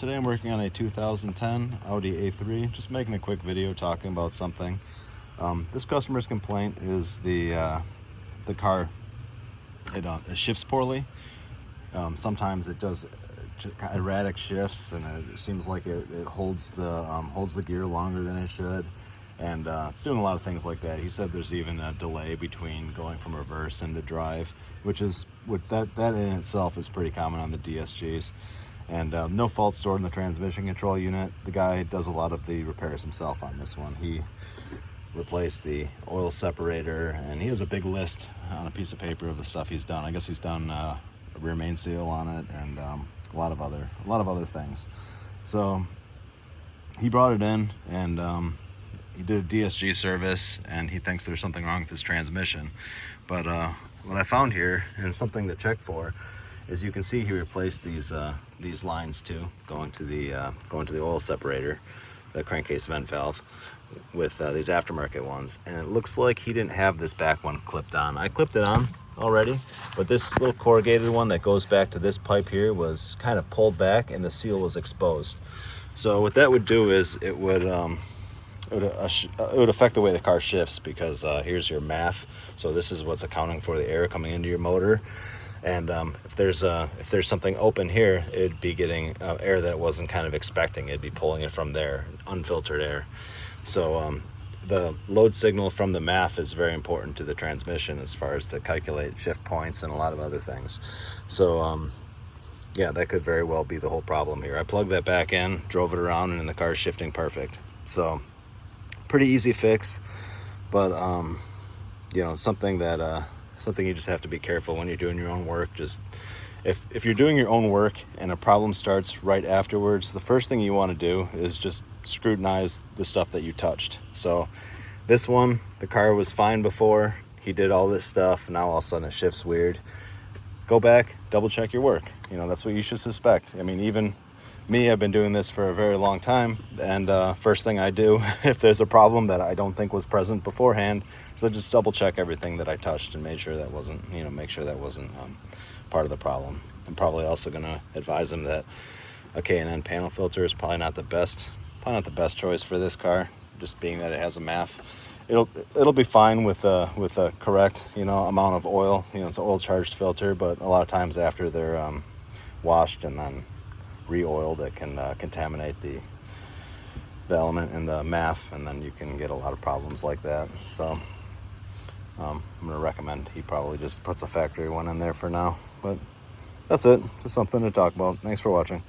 Today I'm working on a 2010 Audi A3, just making a quick video talking about something. This customer's complaint is the car, it shifts poorly. Sometimes it does erratic shifts, and it seems like it holds the gear longer than it should, and it's doing a lot of things like that. He said there's even a delay between going from reverse into drive, which is that in itself is pretty common on the DSGs. And no fault stored in the transmission control unit. The guy does a lot of the repairs himself on this one. He replaced the oil separator, and he has a big list on a piece of paper of the stuff he's done. I guess he's done a rear main seal on it, and a lot of other things. So he brought it in, and he did a DSG service, and he thinks there's something wrong with his transmission. But what I found here, and something to check for, is you can see he replaced these lines too, going to the oil separator, the crankcase vent valve, with these aftermarket ones. And it looks like he didn't have this back one clipped on. I clipped it on already, but this little corrugated one that goes back to this pipe here was kind of pulled back, and the seal was exposed. So what that would do is it would affect the way the car shifts, because here's your MAF. So this is what's accounting for the air coming into your motor. And if there's something open here, it'd be getting air that it wasn't kind of expecting. It'd be pulling it from there, unfiltered air. So the load signal from the MAF is very important to the transmission as far as to calculate shift points and a lot of other things. So yeah, that could very well be the whole problem here. I plugged that back in, drove it around, and the car's shifting perfect. So pretty easy fix, but something that something you just have to be careful when you're doing your own work. Just if you're doing your own work and a problem starts right afterwards, the first thing you want to do is just scrutinize the stuff that you touched. So this one, the car was fine before, he did all this stuff, now all of a sudden it shifts weird. Go back, double check your work. That's what you should suspect. I mean, even me, I've been doing this for a very long time, and first thing I do if there's a problem that I don't think was present beforehand, is I just double check everything that I touched and made sure that wasn't, make sure that wasn't part of the problem. I'm probably also going to advise them that a K&N panel filter is probably not the best choice for this car, just being that it has a MAF. It'll be fine with a correct amount of oil. It's an oil charged filter, but a lot of times after they're washed and then re-oiled, it can contaminate the element in the MAF, and then you can get a lot of problems like that. So I'm going to recommend he probably just puts a factory one in there for now. But that's it, just something to talk about. Thanks for watching.